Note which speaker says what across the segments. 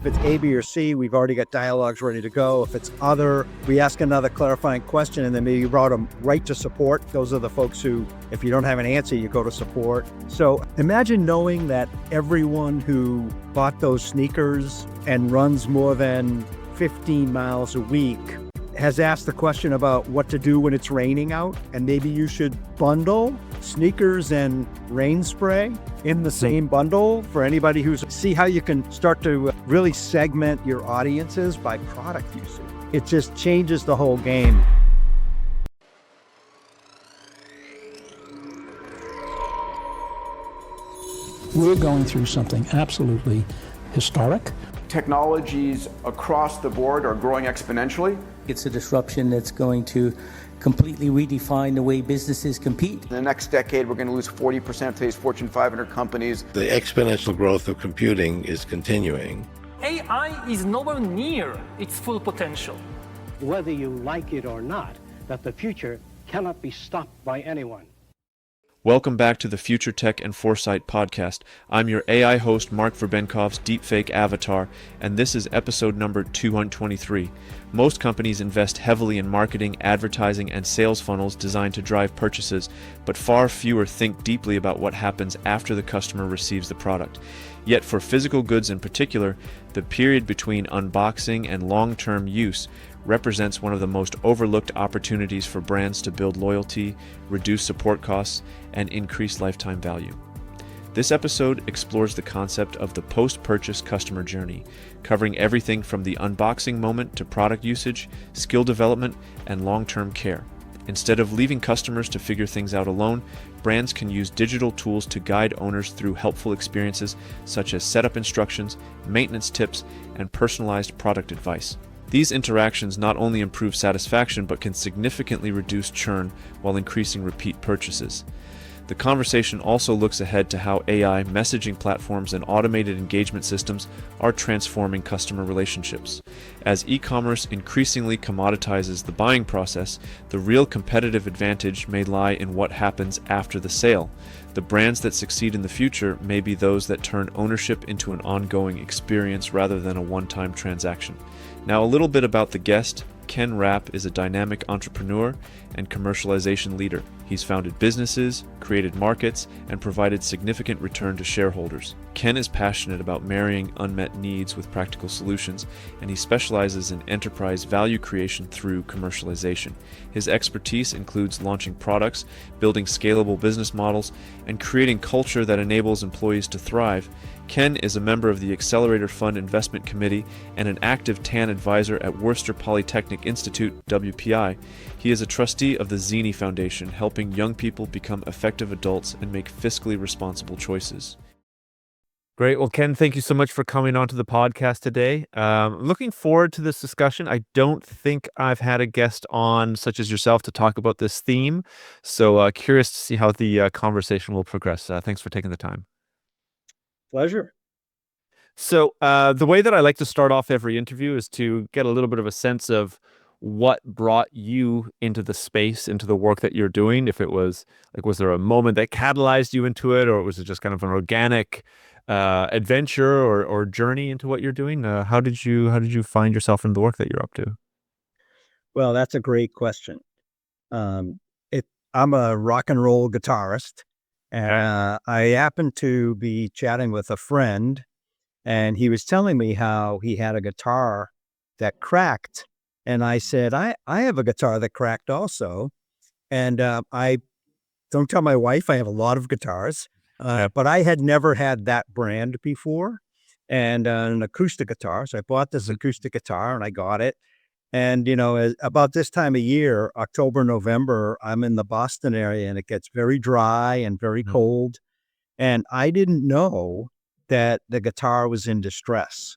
Speaker 1: If it's A, B, or C, we've already got dialogues ready to go. If it's other, we ask another clarifying question and then maybe route them right to support. Those are the folks who, if you don't have an answer, you go to support. So imagine knowing that everyone who bought those sneakers and runs more than 15 miles a week has asked the question about what to do when it's raining out, and maybe you should bundle sneakers and rain spray in the same bundle for anybody who's, see how you can start to really segment your audiences by product usage. It just changes the whole game.
Speaker 2: We're going through something absolutely historic.
Speaker 3: Technologies across the board are growing exponentially.
Speaker 4: It's a disruption that's going to completely redefine the way businesses compete.
Speaker 3: In the next decade, we're going to lose 40% of today's Fortune 500 companies.
Speaker 5: The exponential growth of computing is continuing.
Speaker 6: AI is nowhere near its full potential.
Speaker 7: Whether you like it or not, that the future cannot be stopped by anyone.
Speaker 8: Welcome back to the Future Tech and Foresight podcast. I'm your AI host, Mark Verbenkov's deepfake avatar, and this is episode number 223. Most companies invest heavily in marketing, advertising, and sales funnels designed to drive purchases, but far fewer think deeply about what happens after the customer receives the product. Yet for physical goods in particular, the period between unboxing and long-term use represents one of the most overlooked opportunities for brands to build loyalty, reduce support costs, and increase lifetime value. This episode explores the concept of the post-purchase customer journey, covering everything from the unboxing moment to product usage, skill development, and long-term care. Instead of leaving customers to figure things out alone, brands can use digital tools to guide owners through helpful experiences such as setup instructions, maintenance tips, and personalized product advice. These interactions not only improve satisfaction but can significantly reduce churn while increasing repeat purchases. The conversation also looks ahead to how AI, messaging platforms, and automated engagement systems are transforming customer relationships. As e-commerce increasingly commoditizes the buying process, the real competitive advantage may lie in what happens after the sale. The brands that succeed in the future may be those that turn ownership into an ongoing experience rather than a one-time transaction. Now, a little bit about the guest. Ken Rapp is a dynamic entrepreneur and commercialization leader. He's founded businesses, created markets, and provided significant return to shareholders. Ken is passionate about marrying unmet needs with practical solutions, and he specializes in enterprise value creation through commercialization. His expertise includes launching products, building scalable business models, and creating culture that enables employees to thrive. Ken is a member of the Accelerator Fund Investment Committee and an active TAN advisor at Worcester Polytechnic Institute, WPI. He is a trustee of the Zini Foundation, helping young people become effective adults and make fiscally responsible choices.
Speaker 9: Great. Well, Ken, thank you so much for coming onto the podcast today. Looking forward to this discussion. I don't think I've had a guest on such as yourself to talk about this theme, so curious to see how the conversation will progress. Thanks for taking the time.
Speaker 1: Pleasure.
Speaker 9: So the way that I like to start off every interview is to get a little bit of a sense of what brought you into the space, into the work that you're doing. If it was like, was there a moment that catalyzed you into it, or was it just kind of an organic adventure or journey into what you're doing? How did you find yourself in the work that you're up to?
Speaker 1: Well, that's a great question. I'm a rock and roll guitarist. I happened to be chatting with a friend, and he was telling me how he had a guitar that cracked. And I said, I have a guitar that cracked also. And I don't tell my wife I have a lot of guitars, but I had never had that brand before, and an acoustic guitar. So I bought this acoustic guitar and I got it. And, about this time of year, October, November, I'm in the Boston area and it gets very dry and very cold. And I didn't know that the guitar was in distress,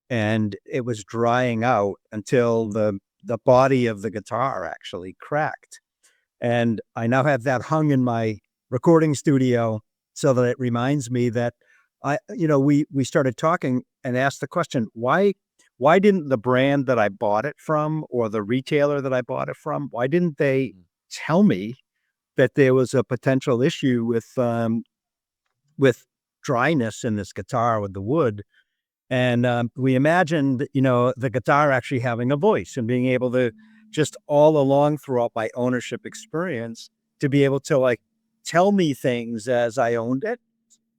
Speaker 1: and it was drying out until the body of the guitar actually cracked. And I now have that hung in my recording studio so that it reminds me that we started talking and asked the question, why didn't the brand that I bought it from or the retailer that I bought it from, why didn't they tell me that there was a potential issue with dryness in this guitar with the wood? And we imagined, the guitar actually having a voice and being able to just all along throughout my ownership experience to be able to like tell me things as I owned it.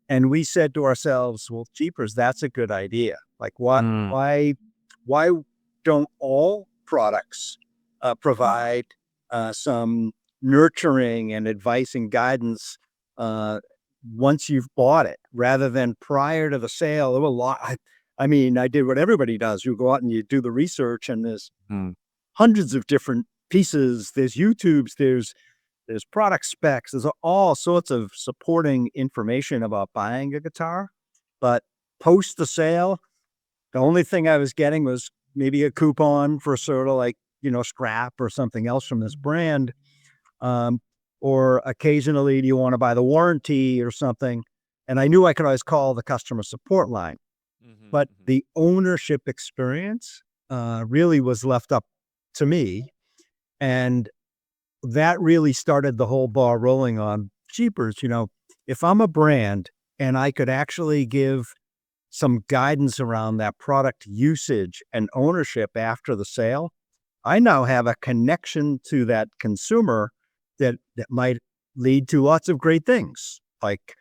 Speaker 1: And we said to ourselves, well, jeepers, that's a good idea. Like why don't all products provide some nurturing and advice and guidance once you've bought it rather than prior to the sale? There were a lot. I mean, I did what everybody does. You go out and you do the research, and there's hundreds of different pieces. There's YouTubes, there's product specs, there's all sorts of supporting information about buying a guitar. But post the sale, the only thing I was getting was maybe a coupon for sort of like, scrap or something else from this brand. Or occasionally, do you want to buy the warranty or something? And I knew I could always call the customer support line. But the ownership experience really was left up to me. And that really started the whole ball rolling on jeepers. If I'm a brand and I could actually give some guidance around that product usage and ownership after the sale, I now have a connection to that consumer that might lead to lots of great things like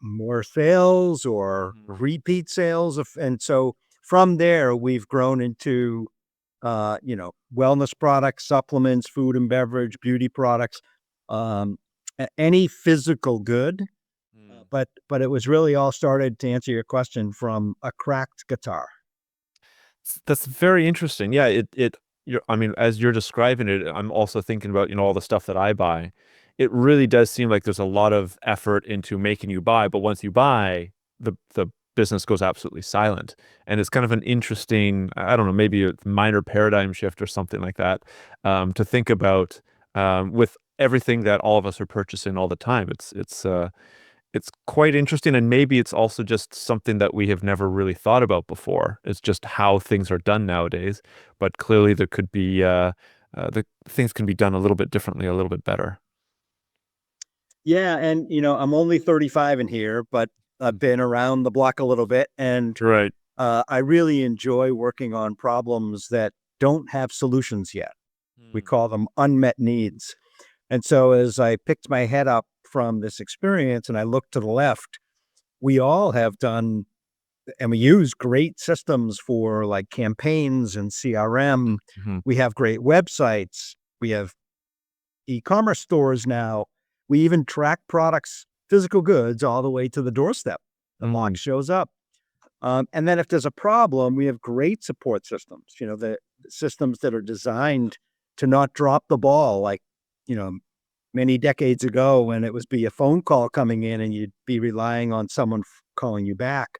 Speaker 1: more sales or repeat sales. And so from there, we've grown into, wellness products, supplements, food and beverage, beauty products, any physical good. But it was really all started, to answer your question, from a cracked guitar.
Speaker 9: That's very interesting. Yeah, I mean, as you're describing it, I'm also thinking about, all the stuff that I buy. It really does seem like there's a lot of effort into making you buy, but once you buy, the business goes absolutely silent. And it's kind of an interesting, I don't know, maybe a minor paradigm shift or something like that, to think about with everything that all of us are purchasing all the time. It's quite interesting, and maybe it's also just something that we have never really thought about before. It's just how things are done nowadays, but clearly there could be the things can be done a little bit differently, a little bit better.
Speaker 1: Yeah, and I'm only 35 in here, but I've been around the block a little bit, and
Speaker 9: Right.
Speaker 1: I really enjoy working on problems that don't have solutions yet. We call them unmet needs. And so as I picked my head up from this experience and I looked to the left, we all have done, and we use great systems for like campaigns and CRM. We have great websites. We have e-commerce stores now. We even track products, physical goods, all the way to the doorstep. The log shows up. And then if there's a problem, we have great support systems, the systems that are designed to not drop the ball like, many decades ago when it was be a phone call coming in and you'd be relying on someone calling you back.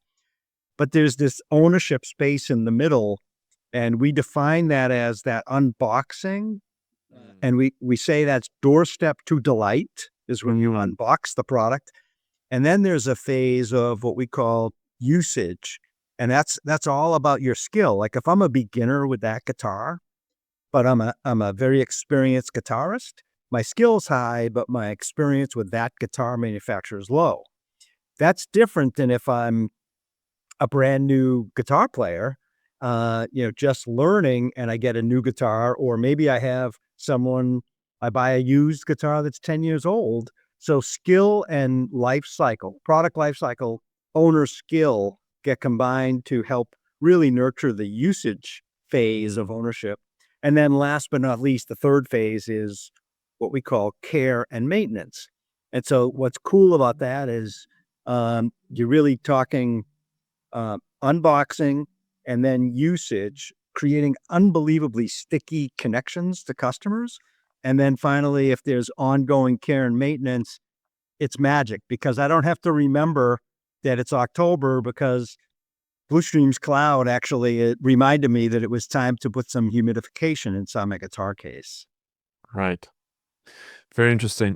Speaker 1: But there's this ownership space in the middle, and we define that as that unboxing. And we say that's doorstep to delight is when you unbox the product. And then there's a phase of what we call usage. And that's all about your skill. Like if I'm a beginner with that guitar, but I'm a very experienced guitarist, my skill's high, but my experience with that guitar manufacturer is low. That's different than if I'm a brand new guitar player, just learning, and I get a new guitar, or maybe I buy a used guitar that's 10 years old. So skill and product life cycle, owner skill get combined to help really nurture the usage phase of ownership. And then last but not least, the third phase is what we call care and maintenance. And so what's cool about that is you're really talking unboxing and then usage, creating unbelievably sticky connections to customers. And then finally, if there's ongoing care and maintenance, it's magic because I don't have to remember that it's October because Bluestream's Cloud it reminded me that it was time to put some humidification inside my guitar case.
Speaker 9: Right. Very interesting.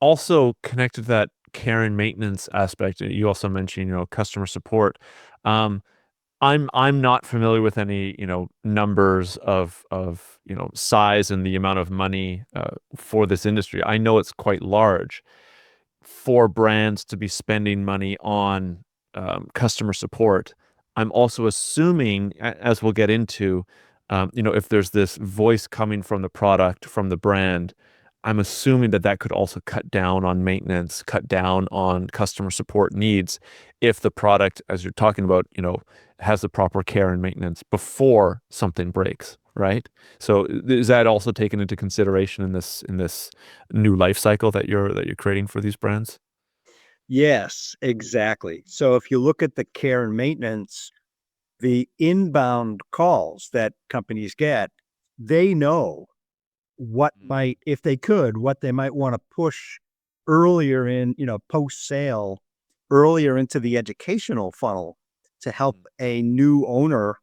Speaker 9: Also connected to that care and maintenance aspect, you also mentioned, customer support. I'm not familiar with any, numbers of size and the amount of money for this industry. I know it's quite large for brands to be spending money on customer support, I'm also assuming, as we'll get into, if there's this voice coming from the product, from the brand, I'm assuming that could also cut down on maintenance, cut down on customer support needs if the product, as you're talking about, has the proper care and maintenance before something breaks, right? So is that also taken into consideration in this new life cycle that you're creating for these brands?
Speaker 1: Yes, exactly. So if you look at the care and maintenance, the inbound calls that companies get, they know what might, if they could, what they might want to push earlier in, post sale, earlier into the educational funnel to help a new owner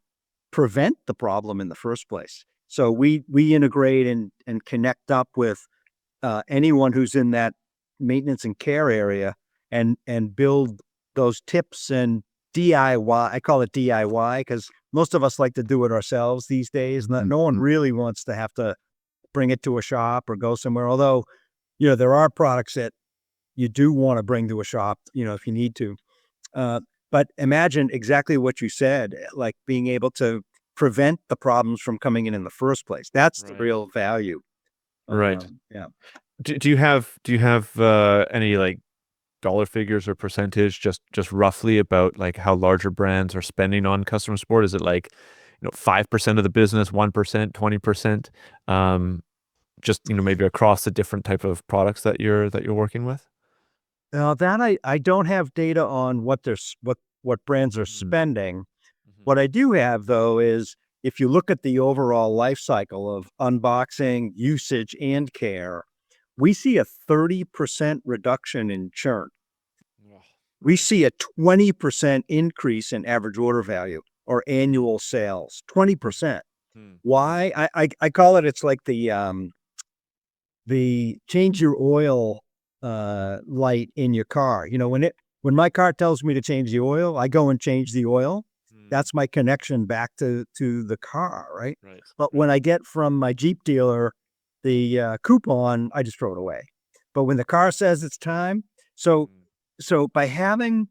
Speaker 1: prevent the problem in the first place. So we integrate and connect up with anyone who's in that maintenance and care area and build those tips and DIY. I call it DIY because most of us like to do it ourselves these days. No one really wants to have to bring it to a shop or go somewhere. Although, there are products that you do want to bring to a shop, if you need to. But imagine exactly what you said, like being able to prevent the problems from coming in the first place. That's the real value.
Speaker 9: Right.
Speaker 1: Yeah.
Speaker 9: Do you have any like dollar figures or percentage, just roughly about like how larger brands are spending on customer support? Is it like 5% of the business, 1%, 20%? Just maybe across the different type of products that you're working with.
Speaker 1: That I don't have data on what brands are spending. What I do have though is if you look at the overall life cycle of unboxing, usage, and care, we see a 30% reduction in churn. We see a 20% increase in average order value or annual sales. 20%. Why? I call it. It's like the change your oil light in your car. When my car tells me to change the oil, I go and change the oil. That's my connection back to the car, right?
Speaker 9: Right.
Speaker 1: But when I get from my Jeep dealer the coupon, I just throw it away. But when the car says it's time, so by having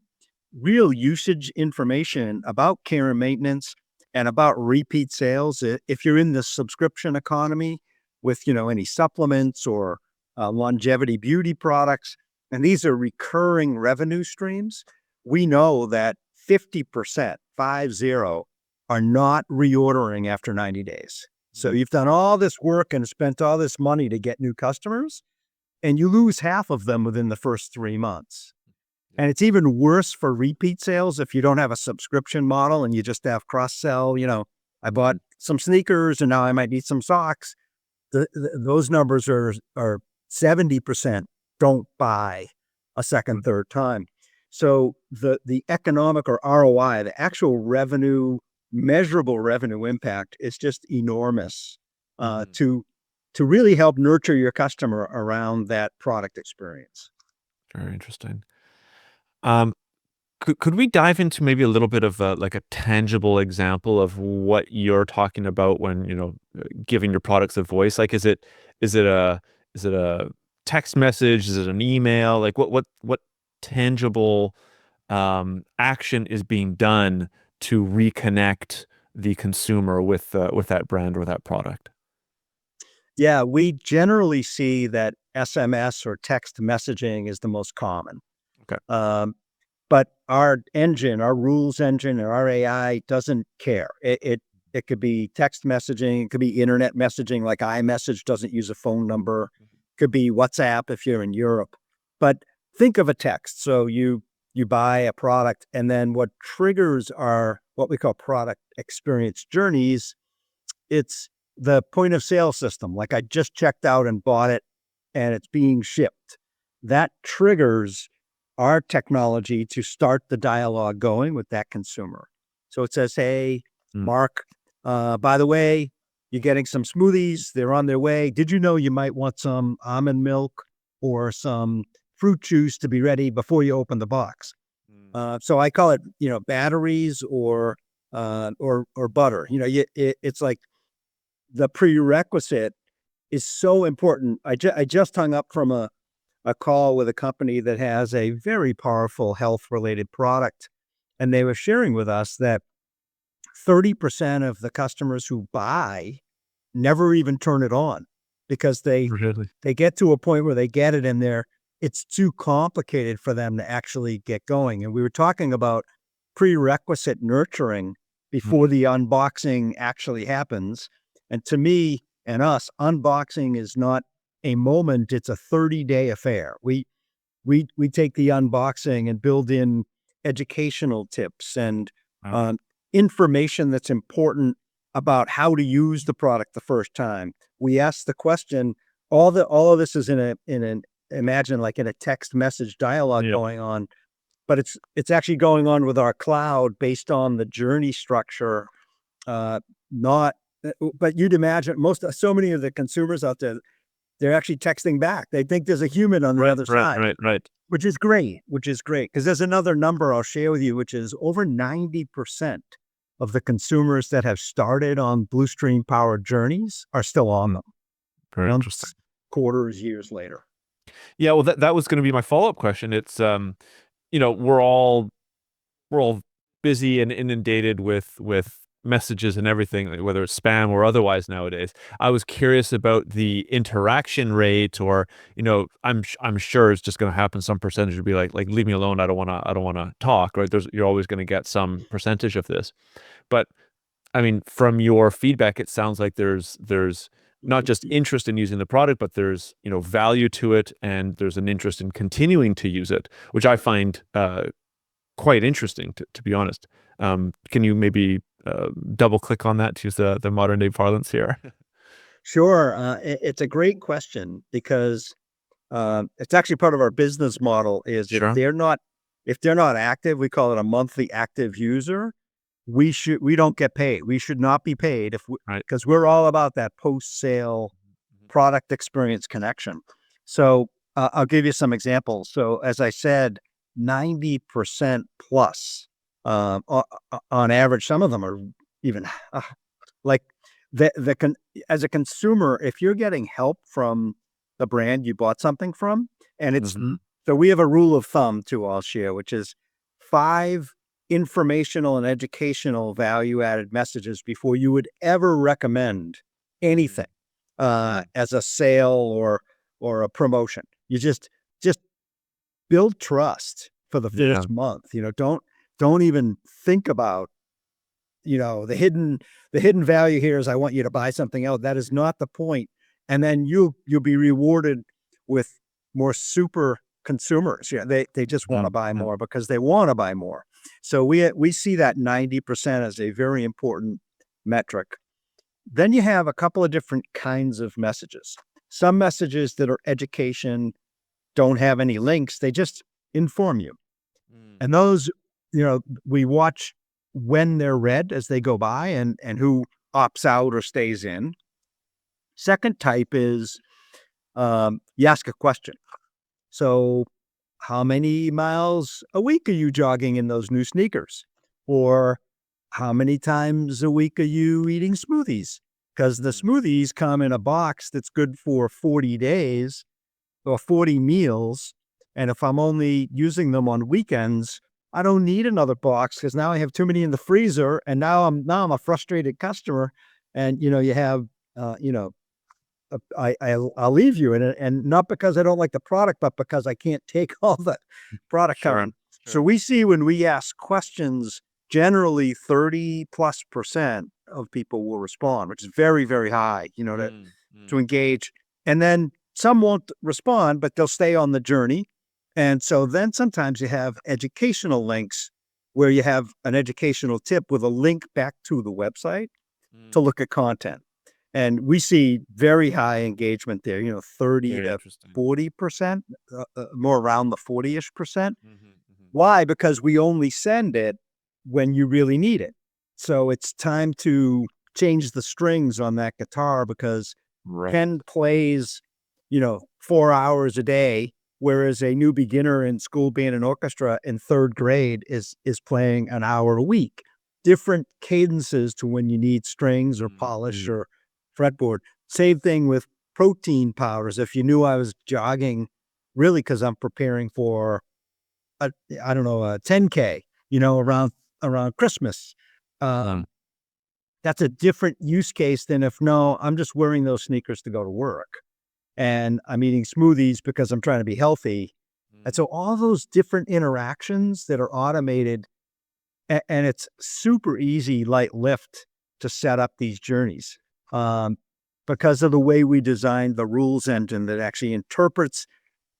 Speaker 1: real usage information about care and maintenance and about repeat sales, if you're in the subscription economy with any supplements or longevity beauty products, and these are recurring revenue streams, we know that 50%, 50, are not reordering after 90 days. So you've done all this work and spent all this money to get new customers, and you lose half of them within the first 3 months. And it's even worse for repeat sales if you don't have a subscription model and you just have cross-sell. I bought some sneakers and now I might need some socks. Those numbers are 70% don't buy a second, third time. So the economic or ROI, the actual revenue, measurable revenue impact is just enormous to really help nurture your customer around that product experience.
Speaker 9: Very interesting. Could we dive into maybe a little bit of like a tangible example of what you're talking about when giving your products a voice? Like, is it a text message? Is it an email? Like, what tangible action is being done to reconnect the consumer with that brand or that product?
Speaker 1: Yeah, we generally see that SMS or text messaging is the most common.
Speaker 9: Okay.
Speaker 1: But our engine, our rules engine, or our AI doesn't care. It could be text messaging, it could be internet messaging, like iMessage doesn't use a phone number. It could be WhatsApp if you're in Europe. But think of a text. So you buy a product, and then what triggers are what we call product experience journeys. It's the point of sale system. Like I just checked out and bought it, and it's being shipped. That triggers our technology to start the dialogue going with that consumer. So it says, hey, Mark, by the way, you're getting some smoothies. They're on their way. Did you know you might want some almond milk or some fruit juice to be ready before you open the box? So I call it, batteries or butter. It's like the prerequisite is so important. I just hung up from a call with a company that has a very powerful health-related product. and they were sharing with us that 30% of the customers who buy never even turn it on because they get to a point where they get it and it's too complicated for them to actually get going. And we were talking about prerequisite nurturing before the unboxing actually happens. And to me and us, unboxing is not a moment, it's a 30-day affair. We take the unboxing and build in educational tips and information that's important about how to use the product the first time. We ask the question, all of this is in a text message dialogue going on, but it's actually going on with our cloud based on the journey structure. But you'd imagine so many of the consumers out there, they're actually texting back. They think there's a human on the other side.
Speaker 9: Right.
Speaker 1: Which is great, because there's another number I'll share with you, which is over 90% of the consumers that have started on Bluestream powered journeys are still on them.
Speaker 9: Very interesting.
Speaker 1: Quarters, years later.
Speaker 9: Yeah, well, that was going to be my follow-up question. It's, we're all busy and inundated with messages and everything, whether it's spam or otherwise nowadays. I was curious about the interaction rate, or I'm sure it's just going to happen. Some percentage would be like leave me alone. I don't want to talk. Right? You're always going to get some percentage of this, but I mean, from your feedback, it sounds like there's not just interest in using the product, but there's value to it, and there's an interest in continuing to use it, which I find quite interesting, to be honest. Can you maybe double click on that to use the modern day parlance here?
Speaker 1: Sure. It's a great question, because it's actually part of our business model is if they're not active, we call it a monthly active user. We don't get paid. We should not be paid because we're all about that post-sale product experience connection. So I'll give you some examples. So as I said, 90% plus on average. Some of them are even as a consumer, if you're getting help from the brand you bought something from, and it's so we have a rule of thumb too, I'll share, which is 5 informational and educational value-added messages before you would ever recommend anything as a sale or a promotion. You just build trust for the first month. Don't even think about the hidden value here is I want you to buy something else. That is not the point. And then you'll be rewarded with more super consumers. They just want to buy more because they want to buy more. So we see that 90% as a very important metric. Then you have a couple of different kinds of messages. Some messages that are education don't have any links. They just inform you. And those, we watch when they're read as they go by and who opts out or stays in. Second type is you ask a question. So how many miles a week are you jogging in those new sneakers? Or how many times a week are you eating smoothies? Because the smoothies come in a box that's good for 40 days or 40 meals. And if I'm only using them on weekends, I don't need another box because now I have too many in the freezer. And now I'm a frustrated customer. And, you have, I'll leave you in it, and not because I don't like the product, but because I can't take all the product coming. So we see when we ask questions, generally 30+% of people will respond, which is very, very high, to engage. And then some won't respond, but they'll stay on the journey. And so then sometimes you have educational links where you have an educational tip with a link back to the website to look at content. And we see very high engagement there, 30 to 40%, more around the 40-ish%. Why? Because we only send it when you really need it. So it's time to change the strings on that guitar because Ken plays, 4 hours a day, whereas a new beginner in school band and orchestra in 3rd grade is playing an hour a week. Different cadences to when you need strings or polish or fretboard. Same thing with protein powders. If you knew I was jogging, really because I'm preparing for a 10K, around Christmas. That's a different use case than if, no, I'm just wearing those sneakers to go to work and I'm eating smoothies because I'm trying to be healthy. And so all those different interactions that are automated, and it's super easy, light lift to set up these journeys because of the way we designed the rules engine that actually interprets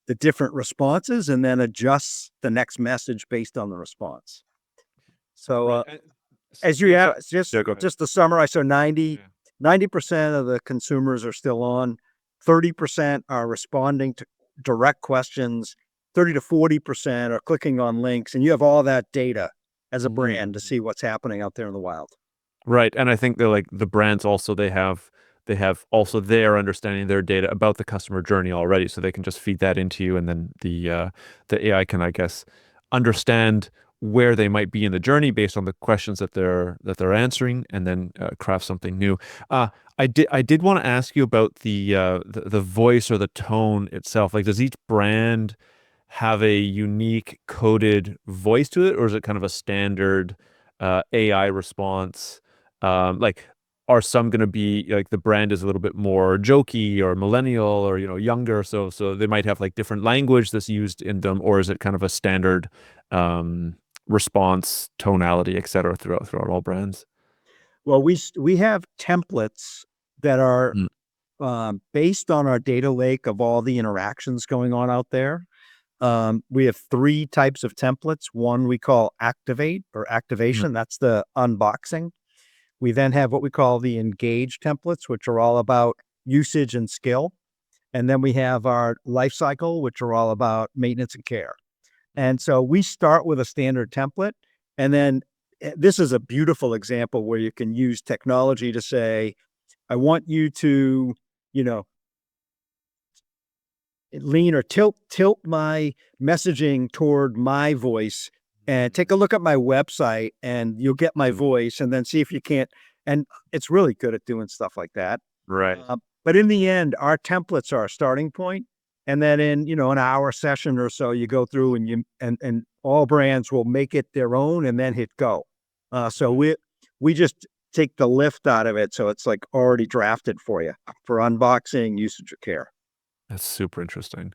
Speaker 1: the different responses and then adjusts the next message based on the response. So as you have, just the summarize, so 90% of the consumers are still on, 30% are responding to direct questions, 30 to 40% are clicking on links, and you have all that data as a brand to see what's happening out there in the wild.
Speaker 9: Right. And I think they're like the brands also, they have also their understanding their data about the customer journey already. So they can just feed that into you. And then the AI can, I guess, understand where they might be in the journey based on the questions that they're answering, and then craft something new. I did want to ask you about the voice or the tone itself. Like, does each brand have a unique coded voice to it, or is it kind of a standard AI response? Like, are some going to be like the brand is a little bit more jokey or millennial or younger, so they might have like different language that's used in them, or is it kind of a standard response, tonality, etc. throughout all brands?
Speaker 1: Well, we have templates that are based on our data lake of all the interactions going on out there. We have 3 types of templates. One we call activate or activation. That's the unboxing. We then have what we call the engage templates, which are all about usage and skill. And then we have our life cycle, which are all about maintenance and care. And so we start with a standard template. And then this is a beautiful example where you can use technology to say, I want you to, lean or tilt my messaging toward my voice and take a look at my website and you'll get my voice, and then see if you can't. And it's really good at doing stuff like that.
Speaker 9: Right.
Speaker 1: But in the end, our templates are a starting point. And then in, an hour session or so, you go through and all brands will make it their own and then hit go. So we just take the lift out of it. So it's like already drafted for you for unboxing, usage, or care.
Speaker 9: That's super interesting.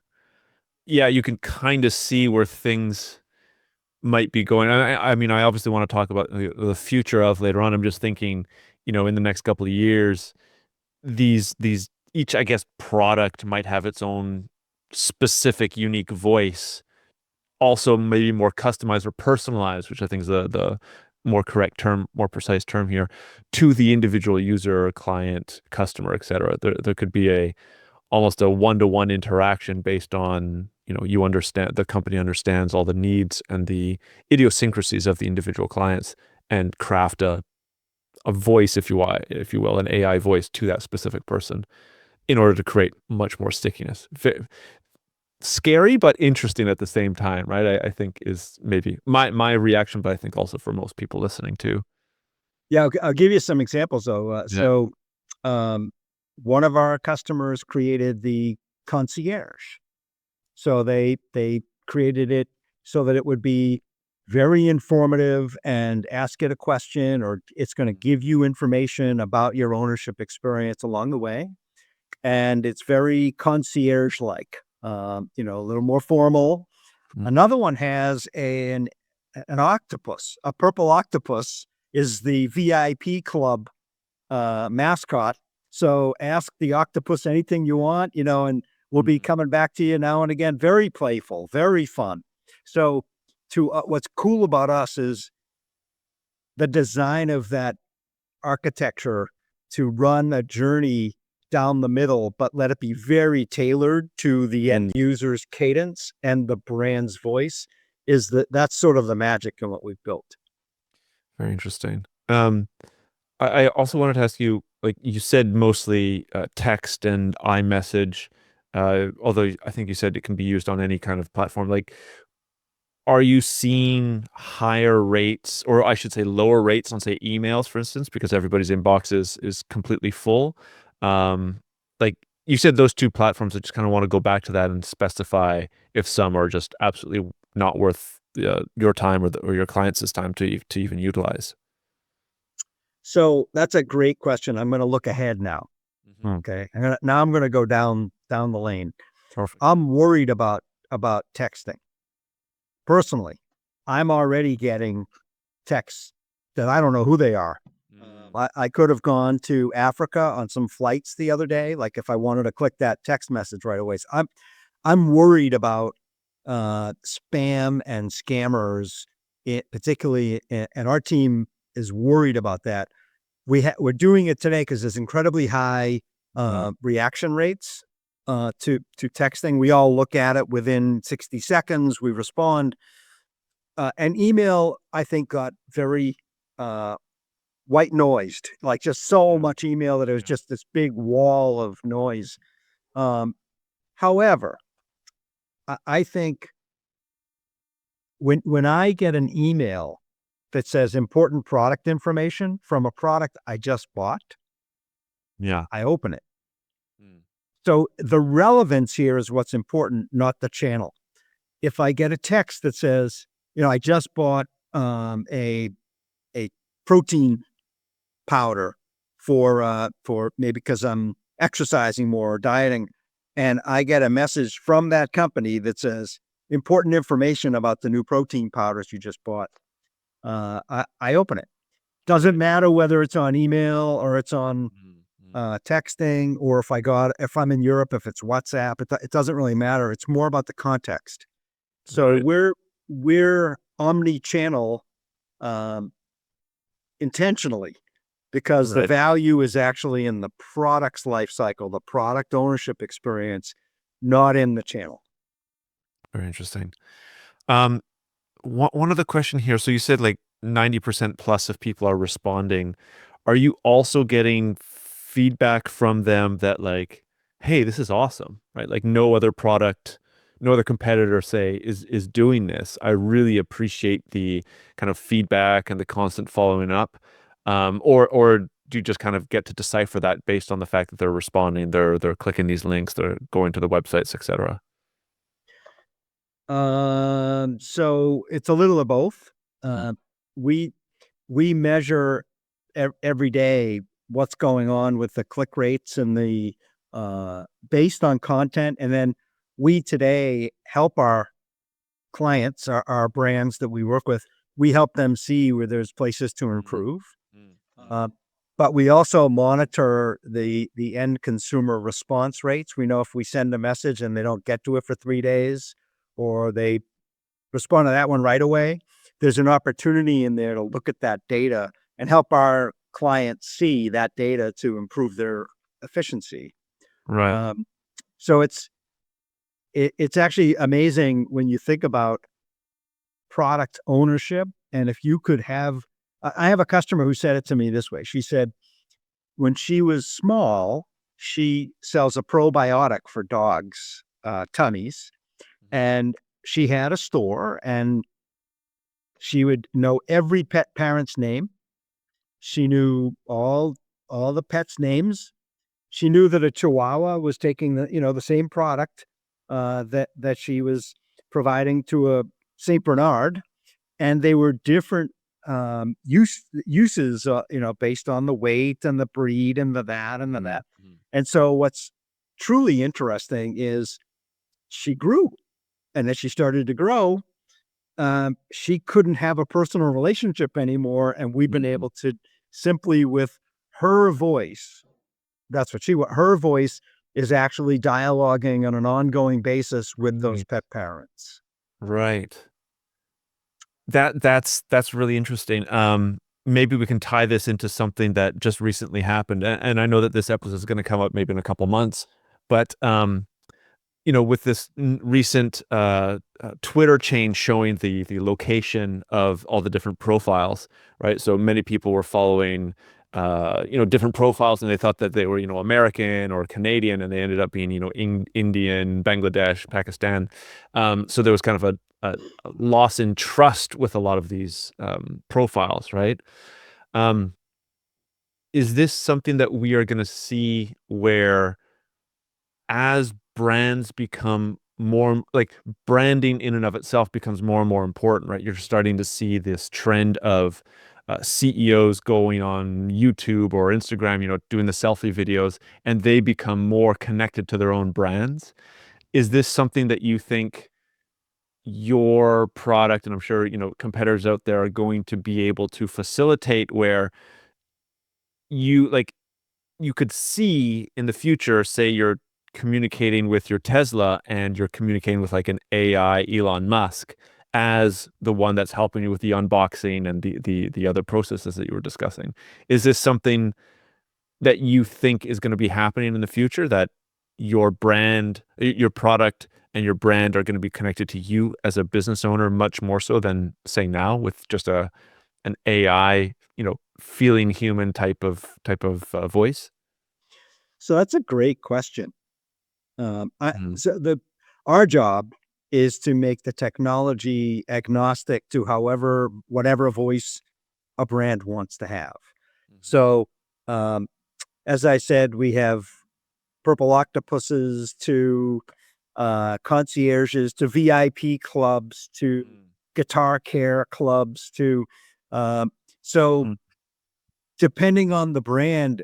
Speaker 9: Yeah, you can kind of see where things might be going. I mean, I obviously want to talk about the future of later on. I'm just thinking, in the next couple of years, these each, I guess, product might have its own specific, unique voice. Also, maybe more customized or personalized, which I think is the more correct term, more precise term here, to the individual user, client, customer, etc. There could be almost a one-to-one interaction based on, you understand, the company understands all the needs and the idiosyncrasies of the individual clients, and craft a voice, if you will, an AI voice to that specific person in order to create much more stickiness. Scary, but interesting at the same time, right? I think is maybe my reaction, but I think also for most people listening too.
Speaker 1: Yeah, I'll give you some examples though. So one of our customers created the concierge. So they created it so that it would be very informative, and ask it a question, or it's going to give you information about your ownership experience along the way. And it's very concierge-like, a little more formal. Another one has an octopus. A purple octopus is the VIP club mascot. So ask the octopus anything you want, and we'll be coming back to you now and again. Very playful, very fun. So what's cool about us is the design of that architecture to run a journey down the middle, but let it be very tailored to the end user's cadence and the brand's voice. That's sort of the magic in what we've built.
Speaker 9: Very interesting. I also wanted to ask you, like you said, mostly text and iMessage, although I think you said it can be used on any kind of platform. Like, are you seeing higher rates, or I should say lower rates on, say, emails, for instance, because everybody's inbox is completely full? Like you said, those 2 platforms, I just kind of want to go back to that and specify if some are just absolutely not worth your time or your clients' time to even utilize?
Speaker 1: So that's a great question. I'm going to look ahead now. Okay. I'm going to go down the lane.
Speaker 9: Perfect.
Speaker 1: I'm worried about texting. Personally, I'm already getting texts that I don't know who they are. I could have gone to Africa on some flights the other day, like if I wanted to click that text message right away. So I'm worried about spam and scammers, particularly, and our team is worried about that. We're doing it today because there's incredibly high reaction rates to texting. We all look at it within 60 seconds. We respond. And email, I think, got very white noised, like just so much email that it was just this big wall of noise. However, I think when I get an email that says important product information from a product I just bought, I open it. So the relevance here is what's important, not the channel. If I get a text that says, I just bought a protein powder for maybe because I'm exercising more or dieting, and I get a message from that company that says important information about the new protein powders you just bought, I open it. Doesn't matter whether it's on email or it's on texting, or if I'm in Europe, if it's WhatsApp, it doesn't really matter. It's more about the context. So we're omni-channel intentionally, because the value is actually in the product's life cycle, the product ownership experience, not in the channel.
Speaker 9: Very interesting. One other question here. So you said like 90% plus of people are responding. Are you also getting feedback from them that like, hey, this is awesome, right? Like no other product, no other competitor, say, is doing this. I really appreciate the kind of feedback and the constant following up. Or do you just kind of get to decipher that based on the fact that they're responding, they're clicking these links, they're going to the websites, etc.?
Speaker 1: So it's a little of both. We measure every day what's going on with the click rates and the based on content, and then we today help our clients, our brands that we work with. We help them see where there's places to improve. But we also monitor the end consumer response rates. We know if we send a message and they don't get to it for 3 days, or they respond to that one right away, there's an opportunity in there to look at that data and help our clients see that data to improve their efficiency.
Speaker 9: Right.
Speaker 1: So it's actually amazing when you think about product ownership. And if you could have, I have a customer who said it to me this way. She said, when she was small, she sells a probiotic for dogs' tummies. And she had a store, and she would know every pet parent's name. She knew all the pets' names. She knew that a Chihuahua was taking the same product that she was providing to a Saint Bernard, and they were different uses, based on the weight and the breed and the that and the that. And so what's truly interesting is she grew, and as she started to grow, she couldn't have a personal relationship anymore, and we've been able to simply with her voice. That's what her voice is actually dialoguing on an ongoing basis with those pet parents.
Speaker 9: Right. That's really interesting. Maybe we can tie this into something that just recently happened, and I know that this episode is going to come up maybe in a couple months, but with this recent Twitter change showing the location of all the different profiles, right? So many people were following different profiles, and they thought that they were American or Canadian, and they ended up being Indian, Bangladesh, Pakistan. So there was kind of a loss in trust with a lot of these profiles, right? Is this something that we are going to see where, as brands become more like branding in and of itself becomes more and more important, right? You're starting to see this trend of CEOs going on YouTube or Instagram, doing the selfie videos, and they become more connected to their own brands. Is this something that you think your product, and I'm sure, competitors out there are going to be able to facilitate, where you like you could see in the future, say you're communicating with your Tesla and you're communicating with like an AI Elon Musk as the one that's helping you with the unboxing and the other processes that you were discussing. Is this something that you think is going to be happening in the future, that your brand, your product and your brand are going to be connected to you as a business owner much more so than, say, now with just an AI, feeling human type of voice?
Speaker 1: So that's a great question.
Speaker 9: Mhm.
Speaker 1: Our job is to make the technology agnostic to whatever voice a brand wants to have. So, um, as I said, we have purple octopuses to concierges to VIP clubs to guitar care clubs to so
Speaker 9: Mm.
Speaker 1: depending on the brand,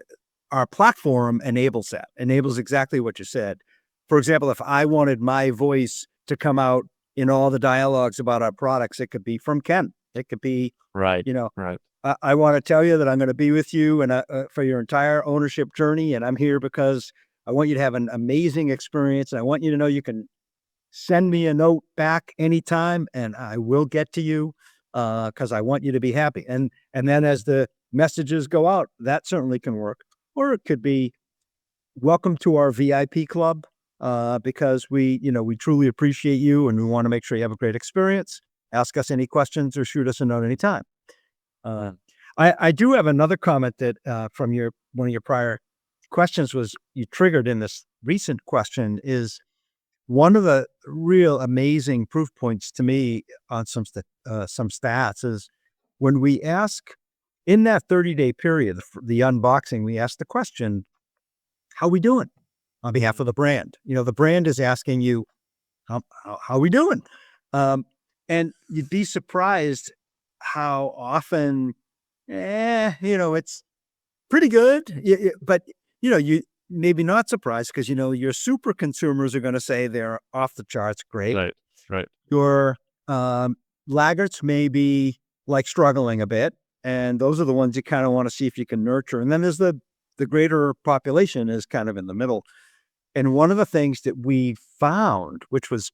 Speaker 1: our platform enables exactly what you said. For example, if I wanted my voice to come out in all the dialogues about our products, it could be from Ken. It could be,
Speaker 9: Right,
Speaker 1: you know,
Speaker 9: right.
Speaker 1: I want to tell you that I'm going to be with you and for your entire ownership journey, and I'm here because I want you to have an amazing experience, and I want you to know you can send me a note back anytime, and I will get to you because I want you to be happy. And then as the messages go out, that certainly can work. Or it could be welcome to our VIP club because we truly appreciate you and we want to make sure you have a great experience. Ask us any questions or shoot us a note anytime. Uh,
Speaker 9: Mm.
Speaker 1: I do have another comment that from one of your prior questions was you triggered in this recent question is one of the real amazing proof points to me on some stats is when we ask in that 30-day period, the unboxing, we ask the question, how we doing on behalf of the brand? The brand is asking you, how we doing? And you'd be surprised how often, it's pretty good. But, you maybe not surprised because, your super consumers are going to say they're off the charts. Great.
Speaker 9: Right, right.
Speaker 1: Your laggards may be like struggling a bit. And those are the ones you kind of want to see if you can nurture. And then there's the greater population is kind of in the middle. And one of the things that we found, which was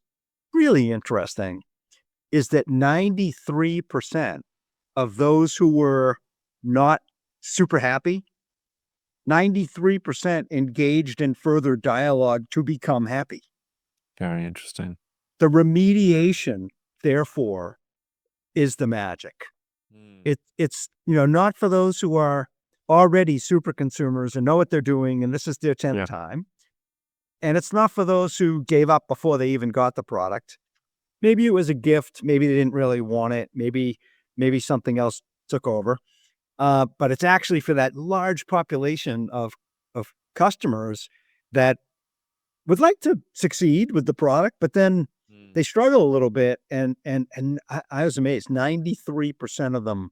Speaker 1: really interesting, is that 93% of those who were not super happy, 93% engaged in further dialogue to become happy.
Speaker 9: Very interesting.
Speaker 1: The remediation, therefore, is the magic. It's not for those who are already super consumers and know what they're doing, and this is their 10th
Speaker 9: Yeah.
Speaker 1: time. And it's not for those who gave up before they even got the product. Maybe it was a gift. Maybe they didn't really want it. Maybe something else took over. But it's actually for that large population of customers that would like to succeed with the product, but then they struggle a little bit. And I was amazed. 93% of them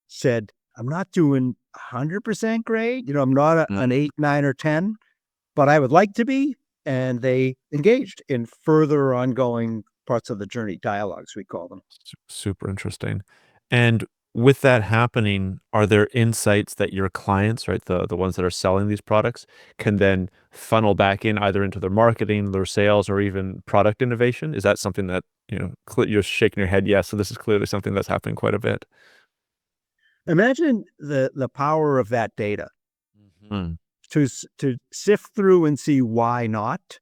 Speaker 1: said, I'm not doing 100% great. I'm not an 8, 9, or 10, but I would like to be. And they engaged in further ongoing parts of the journey, dialogues, we call them.
Speaker 9: Super interesting. And with that happening, are there insights that your clients, right, the ones that are selling these products, can then funnel back in either into their marketing, their sales, or even product innovation? Is that something that, you're shaking your head, yes, so this is clearly something that's happening quite a bit?
Speaker 1: Imagine the power of that data
Speaker 9: Mm.
Speaker 1: to sift through and see why not,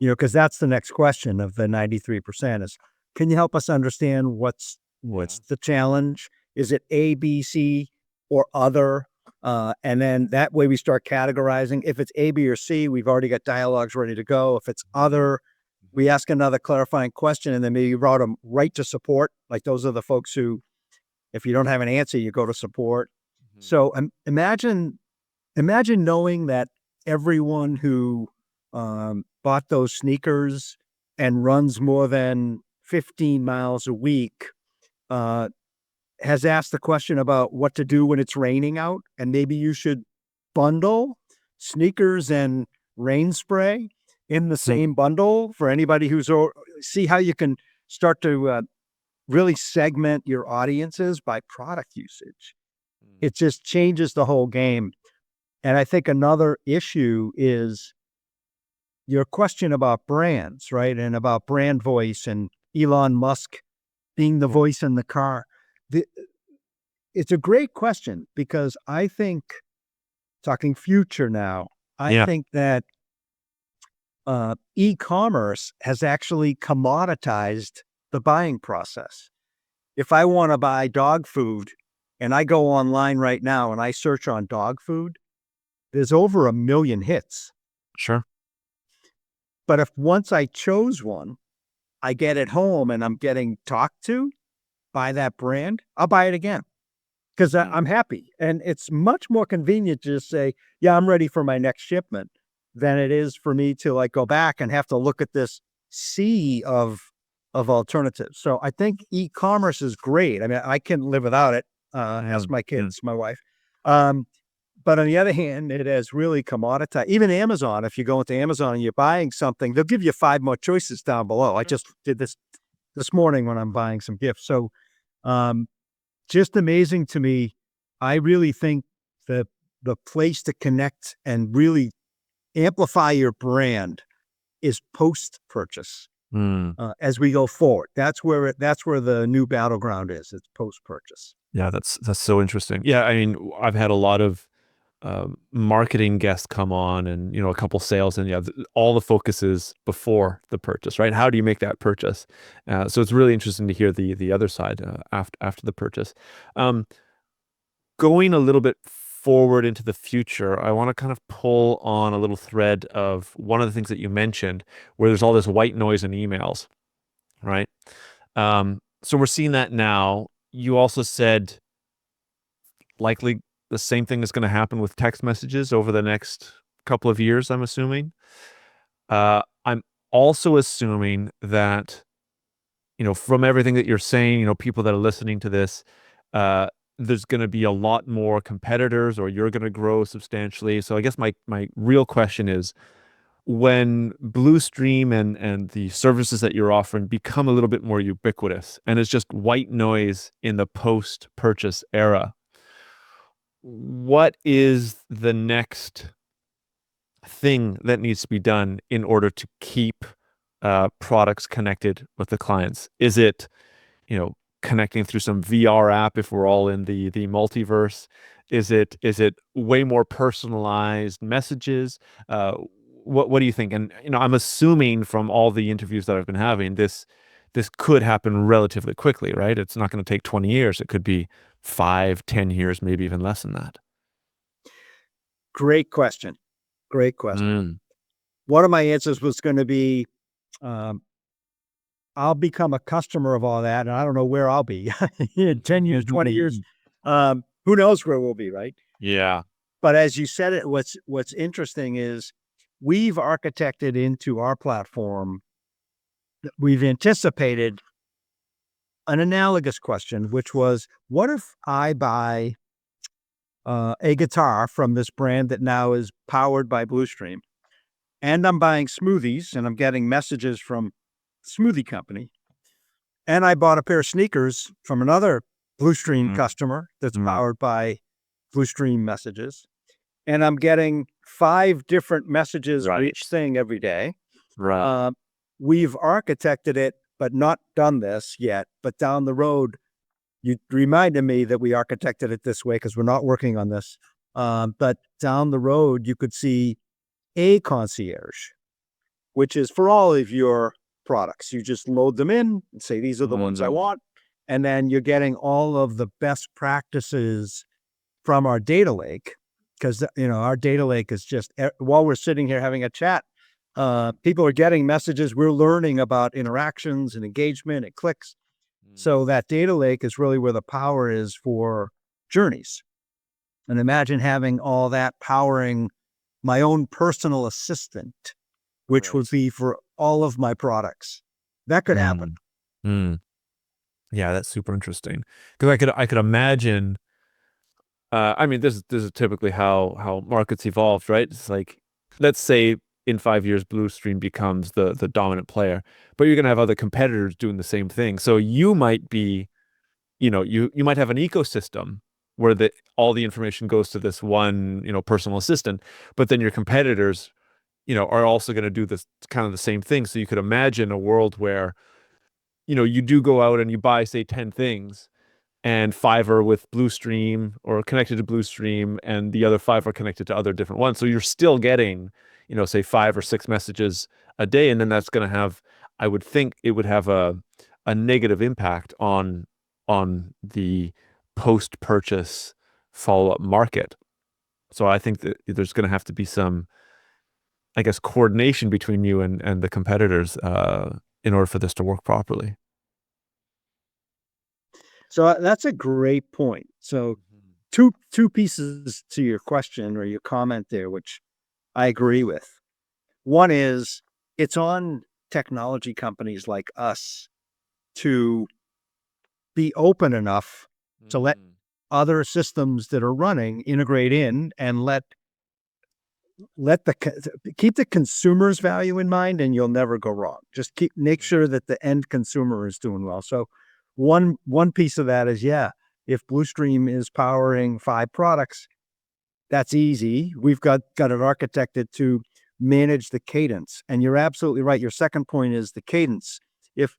Speaker 1: because that's the next question of the 93% is, can you help us understand what's the challenge? Is it A, B, C, or other? And then that way we start categorizing. If it's A, B, or C, we've already got dialogues ready to go. If it's other, we ask another clarifying question and then maybe route them right to support. Like those are the folks who, if you don't have an answer, you go to support. So imagine knowing that everyone who bought those sneakers and runs more than 15 miles a week has asked the question about what to do when it's raining out, and maybe you should bundle sneakers and rain spray in the same bundle for anybody who's see how you can start to really segment your audiences by product usage. It just changes the whole game. And I think another issue is your question about brands, right? And about brand voice and Elon Musk being the voice in the car. It's a great question because I think, talking future now, I think that e-commerce has actually commoditized the buying process. If I want to buy dog food and I go online right now and I search on dog food, there's over 1 million hits.
Speaker 9: Sure.
Speaker 1: But if once I chose one, I get it home and I'm getting talked to by that brand, I'll buy it again because I'm happy. And it's much more convenient to just say, yeah, I'm ready for my next shipment than it is for me to like go back and have to look at this sea of alternatives. So I think e-commerce is great. I mean, I can live without it. Ask my kids, my wife. But on the other hand, it has really commoditized. Even Amazon, if you go into Amazon and you're buying something, they'll give you 5 more choices down below. I just did this morning when I'm buying some gifts. So just amazing to me. I really think that the place to connect and really amplify your brand is post-purchase. As we go forward, that's where the new battleground is. It's post-purchase.
Speaker 9: Yeah, that's so interesting. Yeah, I mean, I've had a lot of marketing guests come on, and a couple sales, and all the focus is before the purchase, right? How do you make that purchase? So it's really interesting to hear the other side after the purchase. Going a little bit forward into the future, I want to kind of pull on a little thread of one of the things that you mentioned, where there's all this white noise in emails, right? So we're seeing that now. You also said likely the same thing is going to happen with text messages over the next couple of years, I'm assuming. I'm also assuming that, from everything that you're saying, people that are listening to this, there's going to be a lot more competitors, or you're going to grow substantially. So I guess my real question is, when Bluestream and the services that you're offering become a little bit more ubiquitous and it's just white noise in the post-purchase era, what is the next thing that needs to be done in order to keep products connected with the clients? Is it, connecting through some VR app if we're all in the multiverse? Is it way more personalized messages? What do you think? And I'm assuming from all the interviews that I've been having, this could happen relatively quickly, right? It's not going to take 20 years. It could be 5, 10 years, maybe even less than that.
Speaker 1: Great question. One of my answers was going to be, I'll become a customer of all that, and I don't know where I'll be in 10 years, 20 years. Who knows where we'll be, right?
Speaker 9: Yeah.
Speaker 1: But as you said it, what's interesting is we've architected into our platform, we've anticipated an analogous question, which was, what if I buy a guitar from this brand that now is powered by Bluestream, and I'm buying smoothies and I'm getting messages from the smoothie company, and I bought a pair of sneakers from another Bluestream customer that's powered by Bluestream messages, and I'm getting 5 different messages for each thing every day.
Speaker 9: Right.
Speaker 1: We've architected it, but not done this yet. But down the road, you reminded me that we architected it this way because we're not working on this. But down the road, you could see a concierge, which is for all of your products. You just load them in and say, these are the ones I want. And then you're getting all of the best practices from our data lake, because our data lake is just, while we're sitting here having a chat, people are getting messages. We're learning about interactions and engagement and clicks. So that data lake is really where the power is for journeys. And imagine having all that powering my own personal assistant, which would be for all of my products. That could happen.
Speaker 9: Mm. Yeah, that's super interesting. Because I could imagine. I mean, this is typically how markets evolved, right? It's like, let's say in 5 years, Bluestream becomes the dominant player, but you're gonna have other competitors doing the same thing. So you might be, you might have an ecosystem where all the information goes to this one, personal assistant, but then your competitors, are also going to do this kind of the same thing. So you could imagine a world where, you do go out and you buy, say, 10 things, and 5 are with Bluestream or connected to Bluestream, and the other 5 are connected to other different ones. So you're still getting, say 5 or 6 messages a day, and then that's going to have, I would think it would have a negative impact on the post-purchase follow-up market. So I think that there's going to have to be some, I guess, coordination between you and the competitors in order for this to work properly.
Speaker 1: So that's a great point. So two pieces to your question or your comment there, which I agree with. One is it's on technology companies like us to be open enough to let other systems that are running integrate in and keep the consumer's value in mind, and you'll never go wrong. Just make sure that the end consumer is doing well. So one piece of that is, if Bluestream is powering 5 products, that's easy. We've got it architected to manage the cadence. And you're absolutely right. Your second point is the cadence. If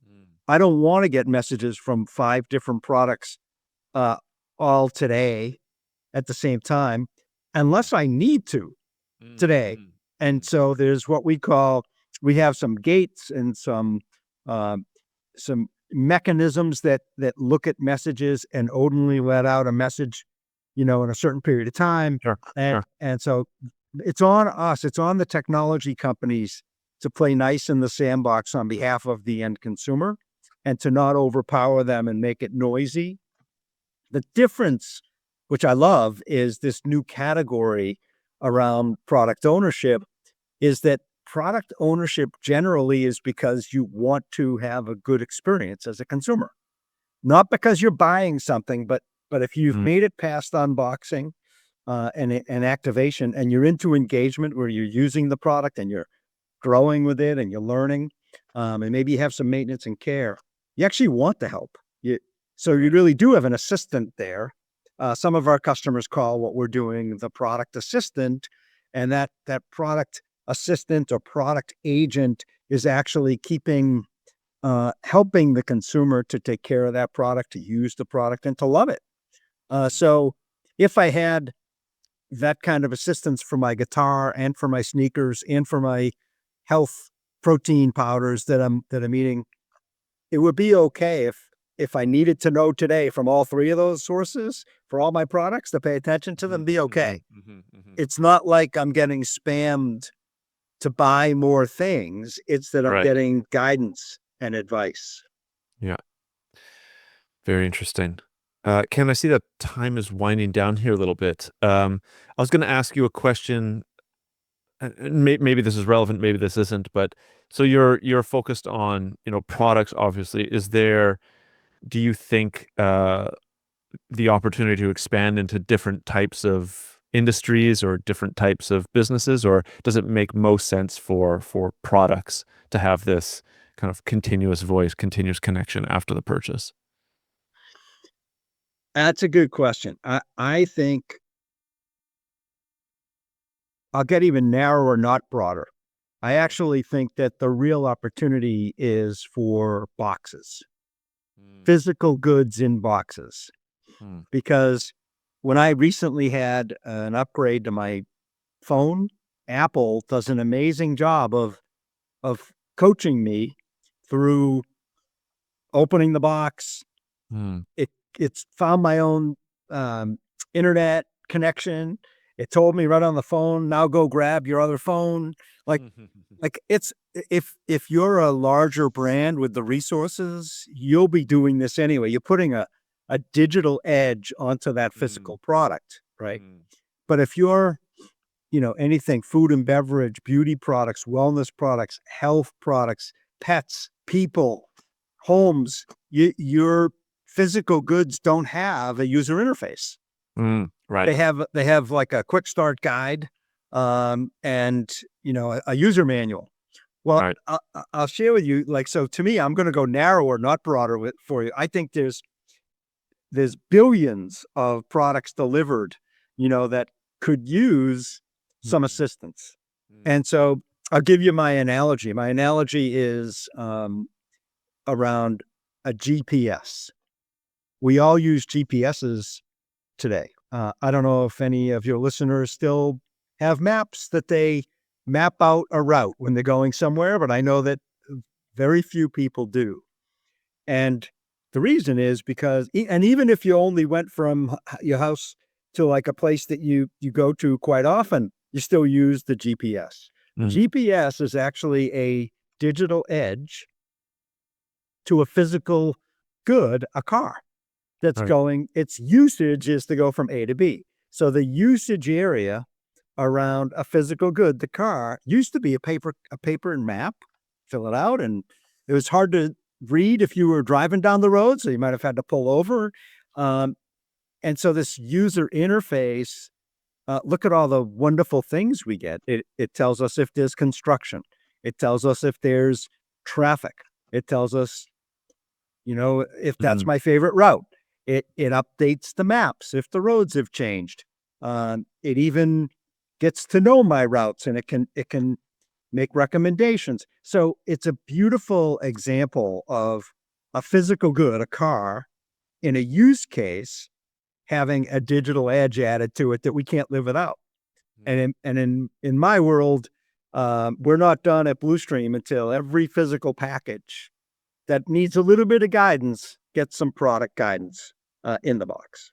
Speaker 1: I don't want to get messages from 5 different products all today at the same time, unless I need to today. And so there's what we have some gates and some mechanisms that look at messages and only let out a message, in a certain period of time.
Speaker 9: Sure.
Speaker 1: And so it's on us, it's on the technology companies to play nice in the sandbox on behalf of the end consumer and to not overpower them and make it noisy. The difference, which I love, is this new category around product ownership, is that product ownership generally is because you want to have a good experience as a consumer, not because you're buying something, but if you've made it past unboxing and activation, and you're into engagement where you're using the product and you're growing with it and you're learning, and maybe you have some maintenance and care, you actually want the help. So you really do have an assistant there. Some of our customers call what we're doing the product assistant, and that product assistant or product agent is actually helping the consumer to take care of that product, to use the product, and to love it. So if I had that kind of assistance for my guitar and for my sneakers and for my health protein powders that I'm eating, it would be okay if I needed to know today from all 3 of those sources for all my products to pay attention to them, be okay. It's not like I'm getting spammed to buy more things. It's that I'm getting guidance and advice.
Speaker 9: Yeah. Very interesting. Ken, I see that time is winding down here a little bit. I was going to ask you a question. Maybe this is relevant, maybe this isn't, but so you're focused on, products, obviously. Do you think the opportunity to expand into different types of industries or different types of businesses, or does it make most sense for products to have this kind of continuous voice, continuous connection after the purchase?
Speaker 1: That's a good question. I think I'll get even narrower, not broader. I actually think that the real opportunity is for boxes, physical goods in boxes. Because when I recently had an upgrade to my phone, Apple does an amazing job of coaching me through opening the box. It's found my own internet connection. It told me right on the phone, now go grab your other phone. Like it's, if you're a larger brand with the resources, you'll be doing this anyway. You're putting a digital edge onto that physical product, right? But if you're anything, food and beverage, beauty products, wellness products, health products, pets, people, homes, your physical goods don't have a user interface.
Speaker 9: Right.
Speaker 1: They have like a quick start guide, and a user manual. Well,
Speaker 9: Right.
Speaker 1: I'll share with you, so to me, I'm going to go narrower, not broader for you. I think there's billions of products delivered, that could use some assistance. And so I'll give you my analogy. My analogy is around a GPS. We all use GPSs today. I don't know if any of your listeners still have maps that they map out a route when they're going somewhere, but I know that very few people do. And the reason is because, and even if you only went from your house to like a place that you go to quite often, you still use the GPS. GPS is actually a digital edge to a physical good, a car that's going, its usage is to go from A to B. So the usage area around a physical good, the car, used to be a paper and map, fill it out, and it was hard to read if you were driving down the road, so you might have had to pull over. And so this user interface, look at all the wonderful things we get. It tells us if there's construction. It tells us if there's traffic. It tells us, if that's my favorite route. It updates the maps if the roads have changed. It even gets to know my routes, and it can make recommendations. So it's a beautiful example of a physical good, a car, in a use case, having a digital edge added to it that we can't live without. And in my world, we're not done at Bluestream until every physical package that needs a little bit of guidance gets some product guidance in the box.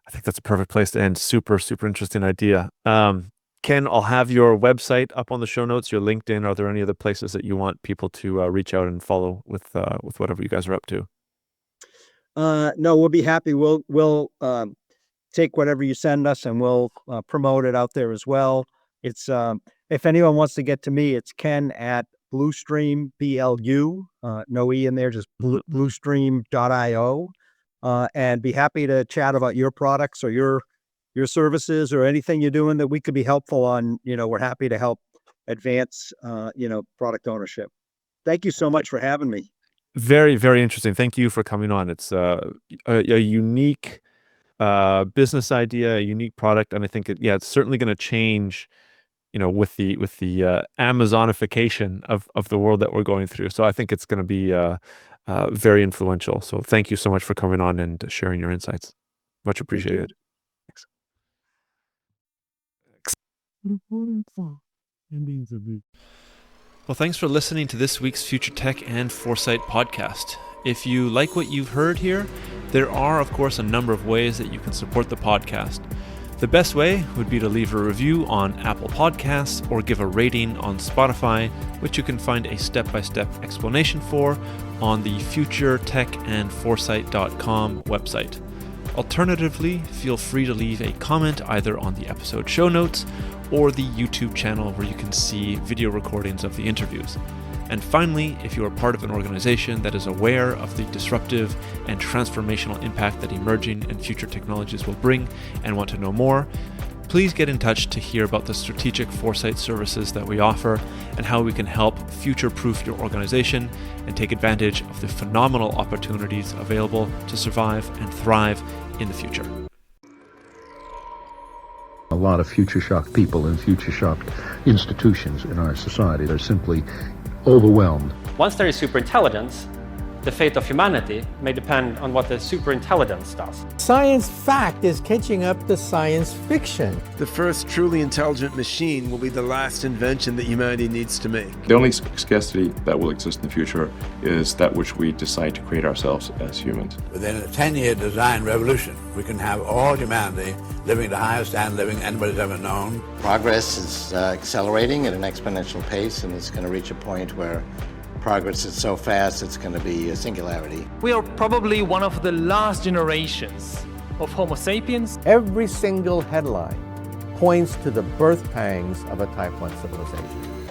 Speaker 9: I think that's a perfect place to end. Super, super interesting idea. Ken, I'll have your website up on the show notes, your LinkedIn. Are there any other places that you want people to reach out and follow with whatever you guys are up to?
Speaker 1: No, we'll be happy. We'll take whatever you send us, and we'll promote it out there as well. It's if anyone wants to get to me, it's Ken at Bluestream, BLU, no E in there, just bluestream.io, and be happy to chat about your products or your services or anything you're doing that we could be helpful on. We're happy to help advance, product ownership. Thank you so much for having me.
Speaker 9: Very, very interesting. Thank you for coming on. It's a unique business idea, a unique product, and I think it's certainly going to change, with the Amazonification of the world that we're going through. So I think it's going to be very influential. So thank you so much for coming on and sharing your insights. Much appreciated. Well, thanks for listening to this week's Future Tech and Foresight podcast. If you like what you've heard here, there are, of course, a number of ways that you can support the podcast. The best way would be to leave a review on Apple Podcasts or give a rating on Spotify, which you can find a step-by-step explanation for on the futuretechandforesight.com website. Alternatively, feel free to leave a comment either on the episode show notes or the YouTube channel where you can see video recordings of the interviews. And finally, if you are part of an organization that is aware of the disruptive and transformational impact that emerging and future technologies will bring and want to know more, please get in touch to hear about the strategic foresight services that we offer and how we can help future-proof your organization and take advantage of the phenomenal opportunities available to survive and thrive in the future.
Speaker 2: A lot of future-shocked people and future-shocked institutions in our society are simply overwhelmed.
Speaker 10: Once there is superintelligence, the fate of humanity may depend on what the superintelligence does.
Speaker 11: Science fact is catching up to science fiction.
Speaker 12: The first truly intelligent machine will be the last invention that humanity needs to make.
Speaker 13: The only scarcity that will exist in the future is that which we decide to create ourselves as humans.
Speaker 14: Within a 10-year design revolution, we can have all humanity living the highest standard of living anybody's ever known.
Speaker 15: Progress is accelerating at an exponential pace, and it's going to reach a point where progress is so fast it's going to be a singularity.
Speaker 6: We are probably one of the last generations of Homo sapiens.
Speaker 11: Every single headline
Speaker 16: points to the birth pangs of a Type 1 civilization.